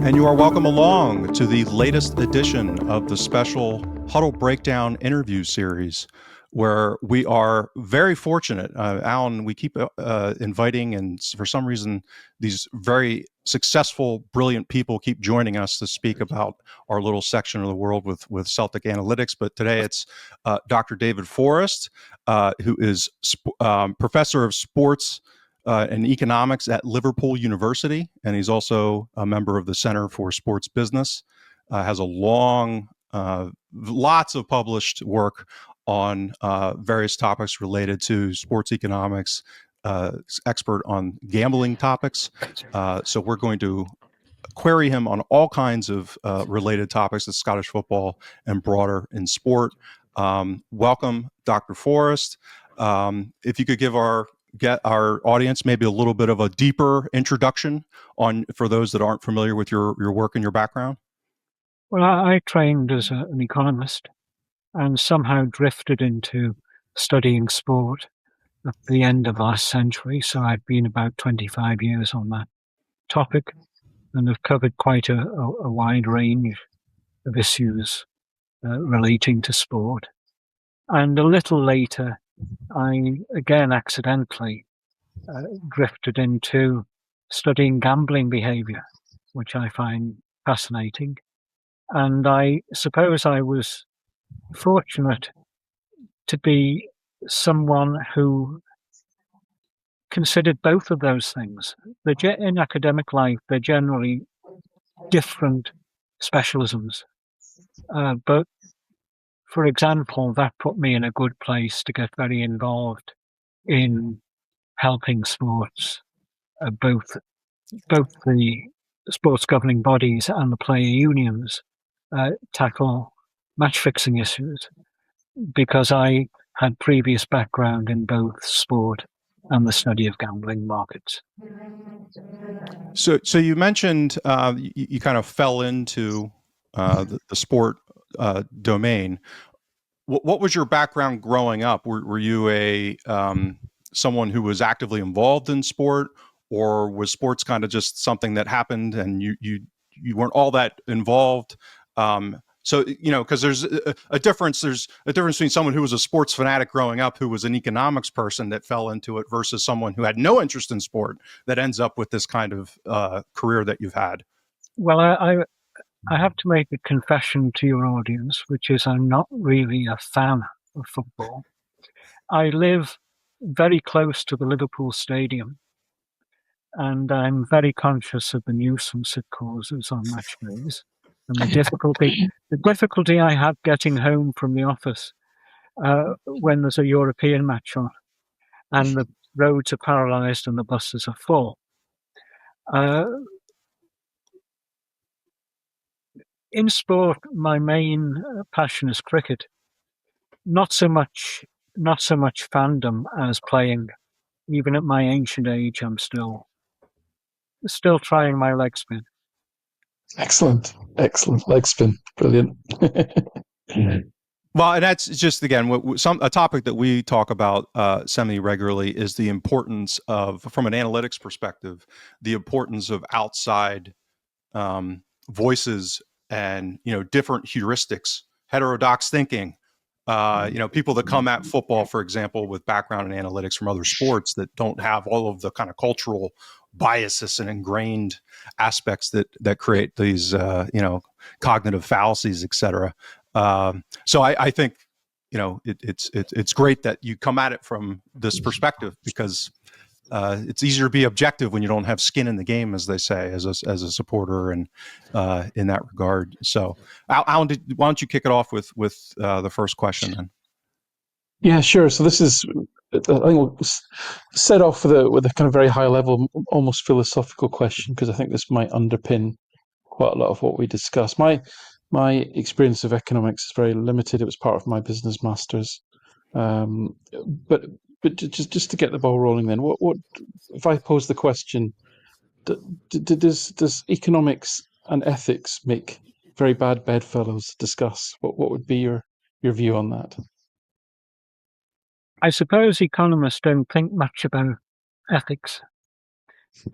And you are welcome along to the latest edition of the special Huddle Breakdown interview series, where we are very fortunate. Alan, we keep inviting, and for some reason, these very successful, brilliant people keep joining us to speak about our little section of the world with Celtic analytics. But today it's Dr. David Forrest, who is professor of sports and economics at Liverpool University, and he's also a member of the Center for Sports Business. Has a long, lots of published work on various topics related to sports economics, expert on gambling topics. So we're going to query him on all kinds of related topics to Scottish football and broader in sport. Welcome, Dr. Forrest. If you could get our audience maybe a little bit of a deeper introduction for those that aren't familiar with your work and your background. Well, I trained as an economist and somehow drifted into studying sport at the end of last century. So I've been about 25 years on that topic and have covered quite a wide range of issues relating to sport. And a little later, I again accidentally drifted into studying gambling behavior, which I find fascinating. And I suppose I was fortunate to be someone who considered both of those things. In academic life, they're generally different specialisms. But for example, that put me in a good place to get very involved in helping sports, both the sports governing bodies and the player unions tackle match fixing issues, because I had previous background in both sport and the study of gambling markets. So you mentioned you kind of fell into the sport domain. What was your background growing up? Were you someone who was actively involved in sport, or was sports kind of just something that happened and you weren't all that involved? So, because there's a difference between someone who was a sports fanatic growing up, who was an economics person that fell into it, versus someone who had no interest in sport that ends up with this kind of career that you've had. Well, I have to make a confession to your audience, which is I'm not really a fan of football. I live very close to the Liverpool Stadium, and I'm very conscious of the nuisance it causes on match days. And the difficulty I have getting home from the office when there's a European match on and the roads are paralysed and the buses are full. In sport, my main passion is cricket. Not so much fandom as playing. Even at my ancient age, I'm still trying my leg spin. Excellent leg spin, brilliant. Well, and that's just, again, a topic that we talk about semi-regularly is the importance of, from an analytics perspective, the importance of outside voices and different heuristics, heterodox thinking. People that come at football, for example, with background in analytics from other sports that don't have all of the kind of cultural biases and ingrained aspects that create these cognitive fallacies, et cetera. So I think it's great that you come at it from this perspective, because it's easier to be objective when you don't have skin in the game, as they say, as a supporter, and in that regard. So, Alan, why don't you kick it off with the first question then? Yeah, sure. So this is, I think we'll set off with a kind of very high level, almost philosophical question, because I think this might underpin quite a lot of what we discuss. My experience of economics is very limited. It was part of my business masters, but just to get the ball rolling, then, what if I pose the question? Does economics and ethics make very bad bedfellows? Discuss what would be your view on that. I suppose economists don't think much about ethics.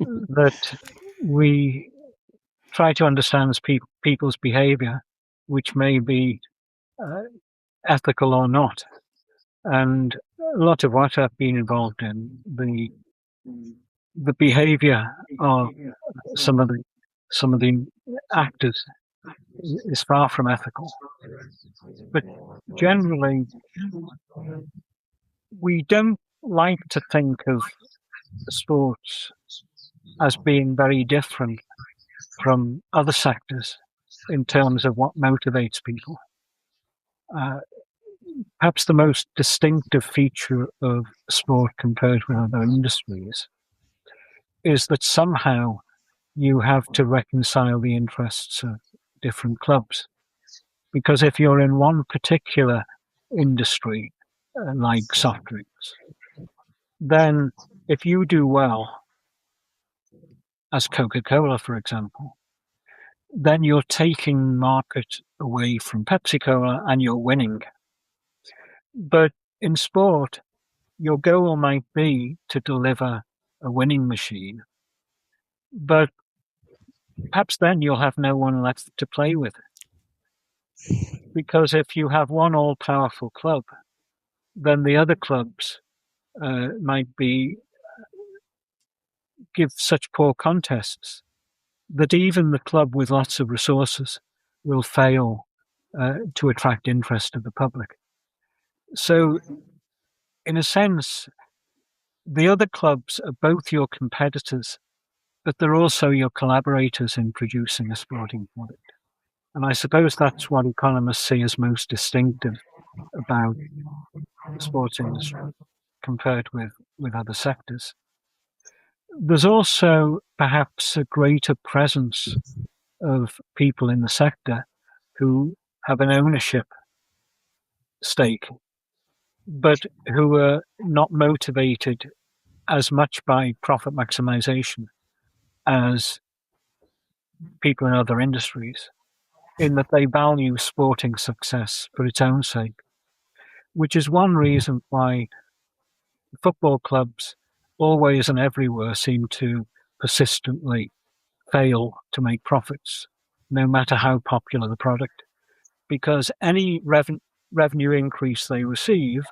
That we try to understand people's behavior, which may be ethical or not. And a lot of what I've been involved in, the behavior of some of the actors is far from ethical. But generally, we don't like to think of sports as being very different from other sectors in terms of what motivates people. Perhaps the most distinctive feature of sport compared with other industries is that somehow you have to reconcile the interests of different clubs. Because if you're in one particular industry, like soft drinks, then if you do well, as Coca-Cola, for example, then you're taking market away from Pepsi-Cola and you're winning. But in sport, your goal might be to deliver a winning machine, but perhaps then you'll have no one left to play with. Because if you have one all-powerful club, then the other clubs might give such poor contests that even the club with lots of resources will fail to attract interest of the public. So, in a sense, the other clubs are both your competitors, but they're also your collaborators in producing a sporting product. And I suppose that's what economists see as most distinctive about the sports industry compared with other sectors. There's also perhaps a greater presence of people in the sector who have an ownership stake, but who are not motivated as much by profit maximization as people in other industries, in that they value sporting success for its own sake, which is one reason why football clubs always and everywhere seem to persistently fail to make profits, no matter how popular the product. Because any revenue increase they receive,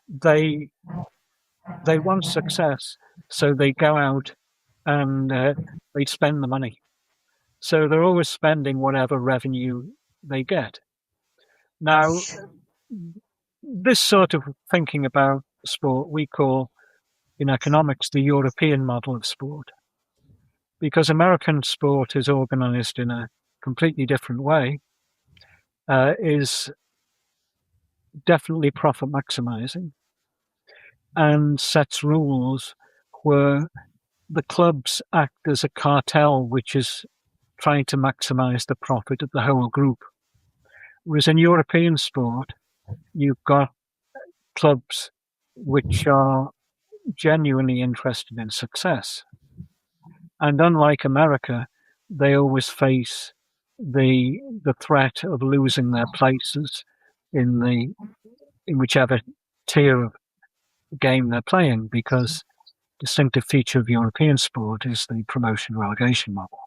they want success, so they go out and they spend the money. So they're always spending whatever revenue they get. Now, this sort of thinking about sport we call in economics the European model of sport, because American sport is organized in a completely different way, is definitely profit maximizing and sets rules where the clubs act as a cartel which is trying to maximize the profit of the whole group. Whereas in European sport, you've got clubs which are genuinely interested in success. And unlike America, they always face the threat of losing their places in whichever tier of game they're playing, because distinctive feature of European sport is the promotion relegation model.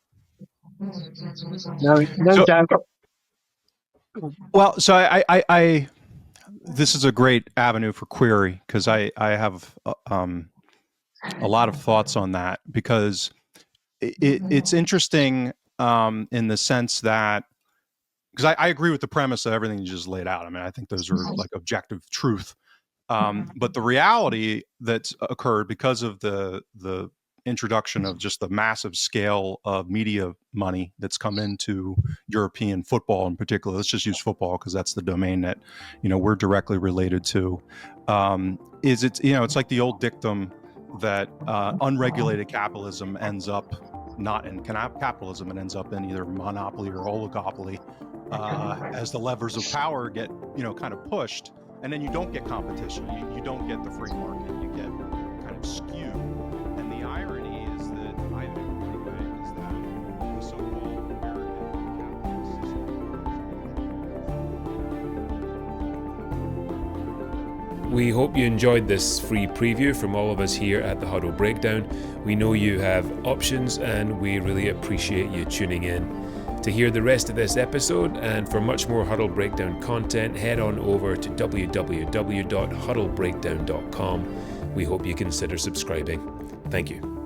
No doubt. Well, so I this is a great avenue for query, because I have a lot of thoughts on that, because it's interesting in the sense that, because I agree with the premise of everything you just laid out. I mean, I think those are like objective truth. But the reality that's occurred because of the introduction of just the massive scale of media money that's come into European football in particular. Let's just use football because that's the domain that, we're directly related to. It's like the old dictum that unregulated capitalism ends up not in capitalism, and ends up in either monopoly or oligopoly as the levers of power get, kind of pushed. And then you don't get competition. You don't get the free market. You get kind of skew. And the irony is that I think is that the so-called American capitalist system We hope you enjoyed this free preview from all of us here at the Huddle Breakdown. We know you have options and we really appreciate you tuning in. To hear the rest of this episode and for much more Huddle Breakdown content, head on over to www.huddlebreakdown.com. We hope you consider subscribing. Thank you.